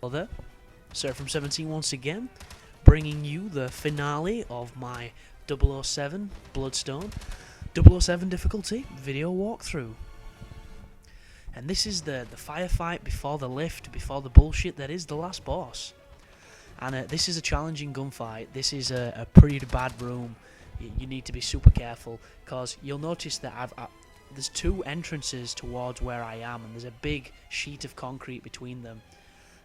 Hello there, Sir from 17 once again, bringing you the finale of my 007 Bloodstone 007 difficulty video walkthrough. And this is the firefight before the lift, before the bullshit that is the last boss. And this is a challenging gunfight. This is a pretty bad room. You need to be super careful, because you'll notice that there's two entrances towards where I am, and there's a big sheet of concrete between them.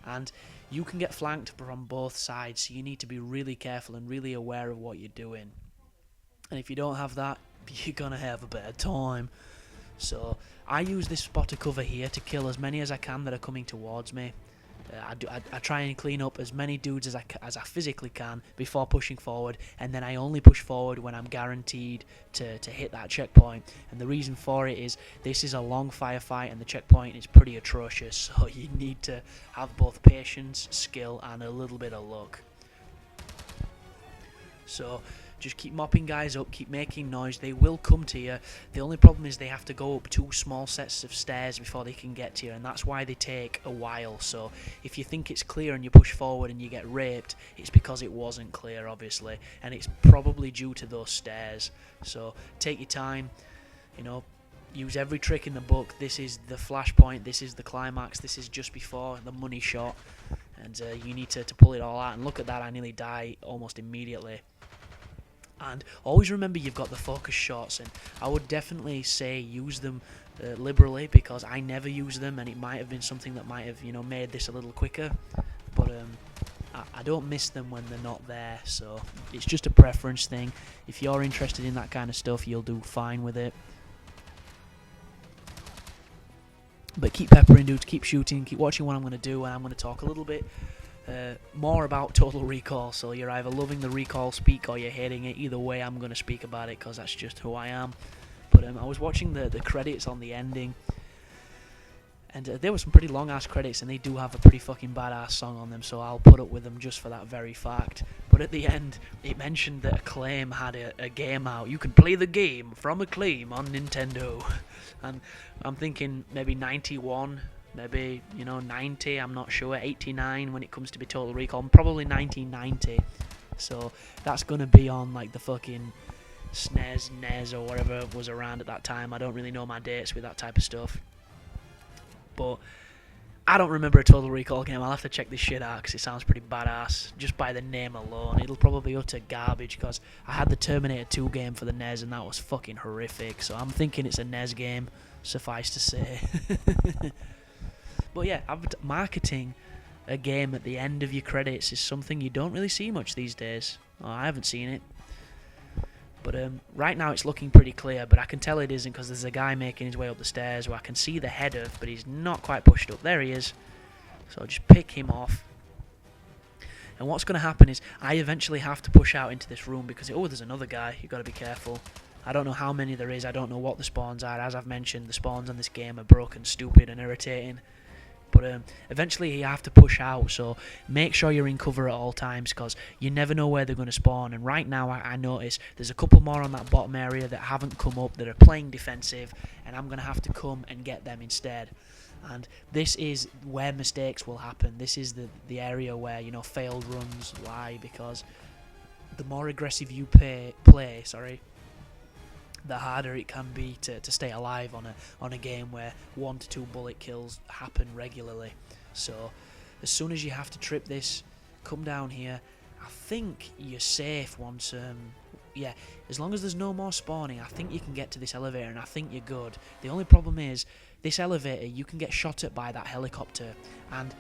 And you can get flanked from both sides, so you need to be really careful and really aware of what you're doing. And if you don't have that, you're gonna have a bad time. So I use this spot of cover here to kill as many as I can that are coming towards me. I try and clean up as many dudes as I physically can before pushing forward, and then I only push forward when I'm guaranteed to hit that checkpoint. And the reason for it is this is a long firefight and the checkpoint is pretty atrocious, so you need to have both patience, skill and a little bit of luck. So just keep mopping guys up, keep making noise, they will come to you. The only problem is they have to go up two small sets of stairs before they can get to you, and that's why they take a while. So if you think it's clear and you push forward and you get raped, it's because it wasn't clear, obviously, and it's probably due to those stairs. So take your time, you know, use every trick in the book. This is the flashpoint, this is the climax, this is just before the money shot, and you need to pull it all out. And look at that, I nearly die almost immediately. And always remember you've got the focus shots, and I would definitely say use them liberally, because I never use them, and it might have been something that might have, you know, made this a little quicker, but I don't miss them when they're not there. So it's just a preference thing. If you're interested in that kind of stuff, you'll do fine with it. But keep peppering, dudes, keep shooting, keep watching what I'm going to do, and I'm going to talk a little bit more about Total Recall. So you're either loving the Recall speak or you're hating it. Either way, I'm going to speak about it because that's just who I am. But I was watching the credits on the ending, and there were some pretty long ass credits, and they do have a pretty fucking badass song on them, so I'll put up with them just for that very fact. But at the end, it mentioned that Acclaim had a game out. You can play the game from Acclaim on Nintendo. And I'm thinking maybe 91, maybe, you know, 90, I'm not sure, 89 when it comes to be Total Recall, probably 1990. So that's gonna be on like the fucking SNES, NES or whatever was around at that time. I don't really know my dates with that type of stuff, but I don't remember a Total Recall game. I'll have to check this shit out because it sounds pretty badass just by the name alone. It'll probably be utter garbage because I had the Terminator 2 game for the NES and that was fucking horrific, so I'm thinking it's a NES game, suffice to say. But yeah, marketing a game at the end of your credits is something you don't really see much these days. Oh, I haven't seen it. But right now it's looking pretty clear, but I can tell it isn't because there's a guy making his way up the stairs who I can see the head of, but he's not quite pushed up. There he is. So I'll just pick him off. And what's going to happen is I eventually have to push out into this room because, oh, there's another guy. You've got to be careful. I don't know how many there is. I don't know what the spawns are. As I've mentioned, the spawns on this game are broken, stupid and irritating. But eventually you have to push out, so make sure you're in cover at all times because you never know where they're going to spawn. And right now I notice there's a couple more on that bottom area that haven't come up, that are playing defensive, and I'm going to have to come and get them instead. And this is where mistakes will happen. This is the area where, you know, failed runs lie, because the more aggressive you play, the harder it can be to stay alive on a game where 1 to 2 bullet kills happen regularly. So as soon as you have to trip this, come down here. I think you're safe once, yeah, as long as there's no more spawning, I think you can get to this elevator and I think you're good. The only problem is, this elevator, you can get shot at by that helicopter, and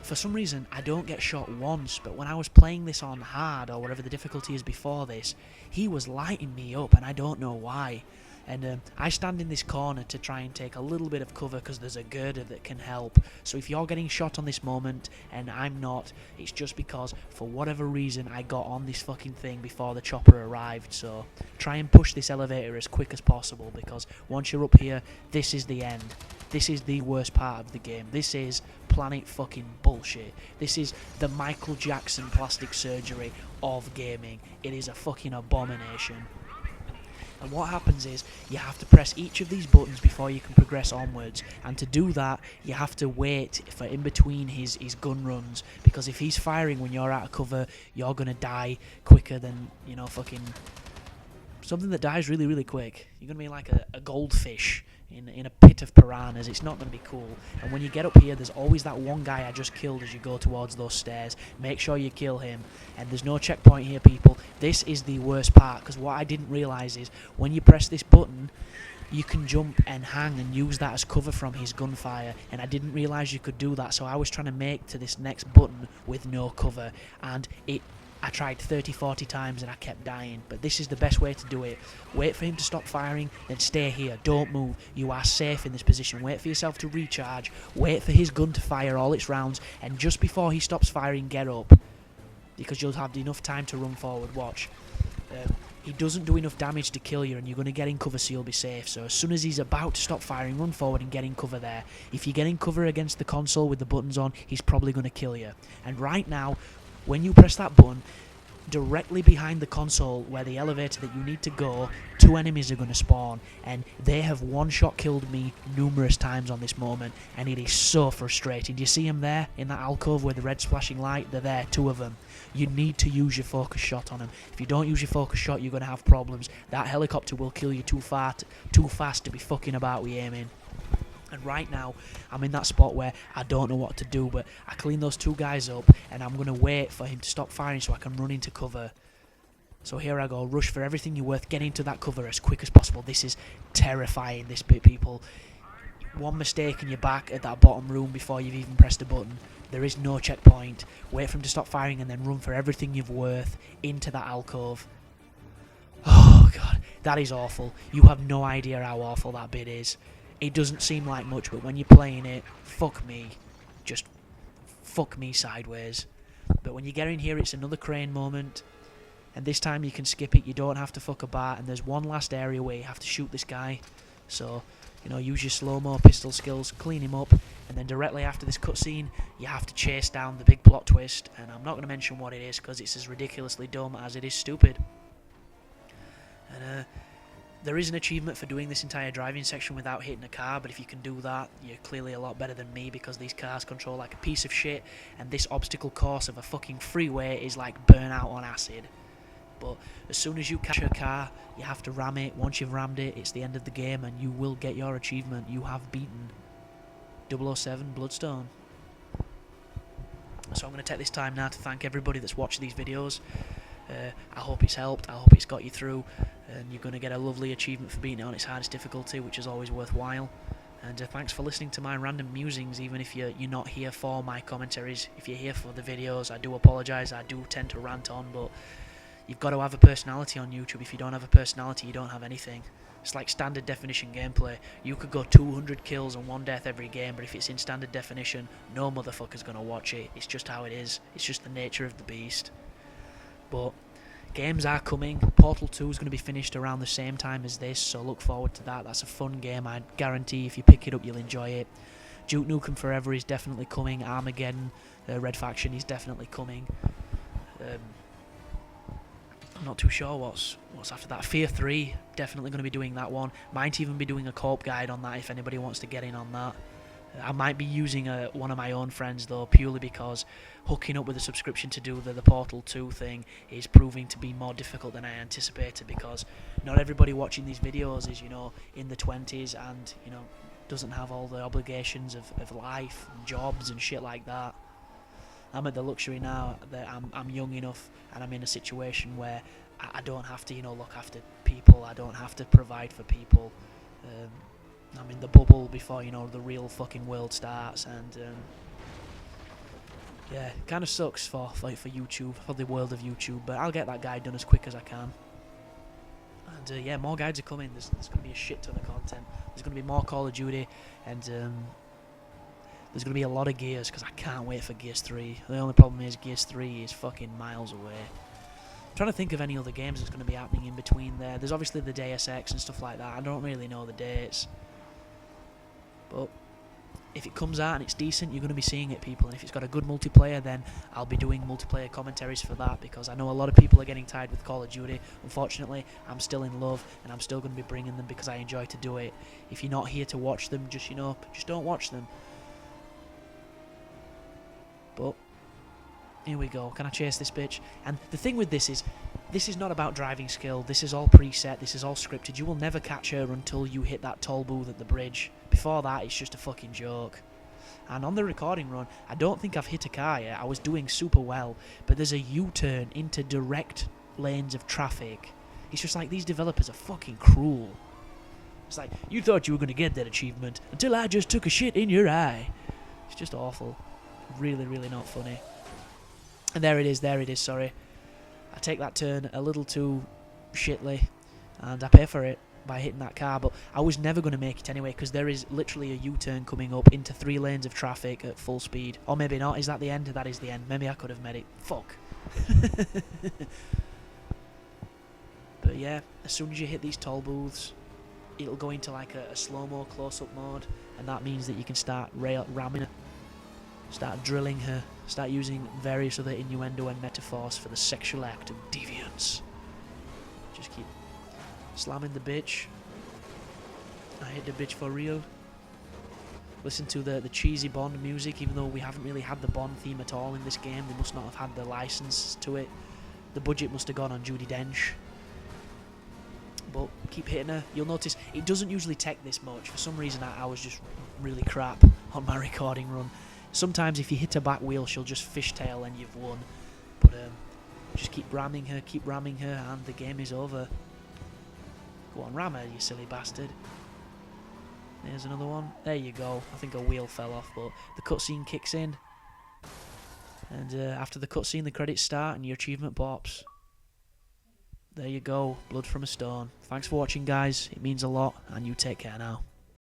for some reason I don't get shot once, but when I was playing this on hard or whatever the difficulty is before this, he was lighting me up and I don't know why. And I stand in this corner to try and take a little bit of cover because there's a girder that can help. So if you're getting shot on this moment and I'm not, it's just because for whatever reason I got on this fucking thing before the chopper arrived. So try and push this elevator as quick as possible, because once you're up here, this is the end. This is the worst part of the game. This is planet fucking bullshit. This is the Michael Jackson plastic surgery of gaming. It is a fucking abomination. And what happens is, you have to press each of these buttons before you can progress onwards. And to do that, you have to wait for in between his gun runs. Because if he's firing when you're out of cover, you're going to die quicker than, you know, fucking... something that dies really, really quick. You're going to be like a goldfish in a pit of piranhas. It's not going to be cool. And when you get up here, there's always that one guy I just killed as you go towards those stairs. Make sure you kill him. And there's no checkpoint here, people. This is the worst part, because what I didn't realise is, when you press this button, you can jump and hang and use that as cover from his gunfire, and I didn't realise you could do that, so I was trying to make to this next button with no cover, and I tried 30-40 times and I kept dying. But this is the best way to do it. Wait for him to stop firing, then stay here. Don't move. You are safe in this position. Wait for yourself to recharge. Wait for his gun to fire all its rounds, and just before he stops firing, get up. Because you'll have enough time to run forward. Watch. He doesn't do enough damage to kill you, and you're going to get in cover so you'll be safe. So as soon as he's about to stop firing, run forward and get in cover there. If you get in cover against the console with the buttons on, he's probably going to kill you. And right now, when you press that button, directly behind the console where the elevator that you need to go, 2 enemies are going to spawn, and they have one-shot killed me numerous times on this moment, and it is so frustrating. Do you see them there in that alcove with the red splashing light? They're there, 2 of them. You need to use your focus shot on them. If you don't use your focus shot, you're going to have problems. That helicopter will kill you too fast to be fucking about with aiming. And right now, I'm in that spot where I don't know what to do, but I clean those 2 guys up, and I'm going to wait for him to stop firing so I can run into cover. So here I go, rush for everything you're worth, get into that cover as quick as possible. This is terrifying, this bit, people. One mistake and you're back at that bottom room before you've even pressed a button. There is no checkpoint. Wait for him to stop firing and then run for everything you've worth into that alcove. Oh god, that is awful. You have no idea how awful that bit is. It doesn't seem like much, but when you're playing it, fuck me. Just fuck me sideways. But when you get in here, it's another crane moment. And this time you can skip it, you don't have to fuck about. And there's one last area where you have to shoot this guy. So, you know, use your slow-mo pistol skills, clean him up. And then directly after this cutscene, you have to chase down the big plot twist. And I'm not going to mention what it is, because it's as ridiculously dumb as it is stupid. And, there is an achievement for doing this entire driving section without hitting a car, but if you can do that, you're clearly a lot better than me, because these cars control like a piece of shit, and this obstacle course of a fucking freeway is like burnout on acid. But as soon as you catch a car, you have to ram it. Once you've rammed it, it's the end of the game, and you will get your achievement. You have beaten 007 Bloodstone. So I'm going to take this time now to thank everybody that's watched these videos. I hope it's helped, I hope it's got you through, and you're going to get a lovely achievement for beating it on its hardest difficulty, which is always worthwhile. And thanks for listening to my random musings, even if you're not here for my commentaries. If you're here for the videos, I do apologise, I do tend to rant on, but you've got to have a personality on YouTube. If you don't have a personality, you don't have anything. It's like standard definition gameplay. You could go 200 kills and 1 death every game, but if it's in standard definition, no motherfucker's going to watch it. It's just how it is. It's just the nature of the beast. But games are coming. Portal 2 is going to be finished around the same time as this, so look forward to that. That's a fun game. I guarantee if you pick it up, you'll enjoy it. Duke Nukem Forever is definitely coming. Armageddon, Red Faction is definitely coming. I'm not too sure what's after that. Fear 3, definitely going to be doing that one. Might even be doing a co-op guide on that if anybody wants to get in on that. I might be using one of my own friends though, purely because hooking up with a subscription to do the Portal 2 thing is proving to be more difficult than I anticipated, because not everybody watching these videos is, you know, in the 20s and, you know, doesn't have all the obligations of life and jobs and shit like that. I'm at the luxury now that I'm young enough and I'm in a situation where I don't have to, you know, look after people. I don't have to provide for people. I'm in the bubble before, you know, the real fucking world starts, and yeah, it kind of sucks for YouTube, for the world of YouTube, but I'll get that guide done as quick as I can. And yeah, more guides are coming. There's going to be a shit ton of content. There's going to be more Call of Duty, and there's going to be a lot of Gears, because I can't wait for Gears 3. The only problem is Gears 3 is fucking miles away. I'm trying to think of any other games that's going to be happening in between there. There's obviously the Deus Ex and stuff like that. I don't really know the dates. But if it comes out and it's decent, you're going to be seeing it, people. And if it's got a good multiplayer, then I'll be doing multiplayer commentaries for that, because I know a lot of people are getting tired with Call of Duty. Unfortunately, I'm still in love, and I'm still going to be bringing them because I enjoy to do it. If you're not here to watch them, just, you know, just don't watch them. But here we go. Can I chase this bitch? And the thing with this is not about driving skill. This is all preset. This is all scripted. You will never catch her until you hit that toll booth at the bridge. Before that, it's just a fucking joke. And on the recording run, I don't think I've hit a car yet. I was doing super well, but there's a U-turn into direct lanes of traffic. It's just like, these developers are fucking cruel. It's like, you thought you were going to get that achievement until I just took a shit in your eye. It's just awful. Really, really not funny. And there it is, sorry. I take that turn a little too shitly, and I pay for it by hitting that car, but I was never going to make it anyway, because there is literally a U-turn coming up into 3 lanes of traffic at full speed. Or maybe not. Is that the end? That is the end. Maybe I could have made it. Fuck. But yeah, as soon as you hit these toll booths, it'll go into like a slow-mo close-up mode, and that means that you can start ramming her, start drilling her, start using various other innuendo and metaphors for the sexual act of deviance. Just keep slamming the bitch. I hit the bitch for real. Listen to the cheesy Bond music, even though we haven't really had the Bond theme at all in this game. They must not have had the license to it. The budget must have gone on Judi Dench. But keep hitting her. You'll notice it doesn't usually take this much. For some reason I was just really crap on my recording run. Sometimes if you hit her back wheel, she'll just fishtail and you've won. But just keep ramming her, and the game is over. Go on, ram her, you silly bastard. There's another one. There you go. I think a wheel fell off, but the cutscene kicks in. And after the cutscene, the credits start and your achievement pops. There you go. Blood from a stone. Thanks for watching, guys. It means a lot, and you take care now.